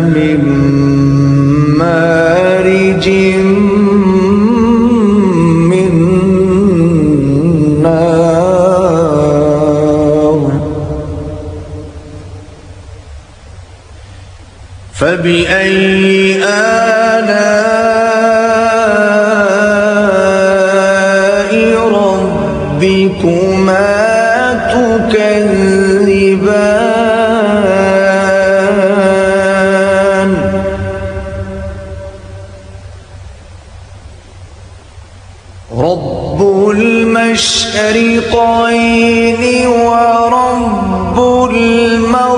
من مارج من نار فبأي آلاء ربكما تكذبان رب المشرقين ورب المغربين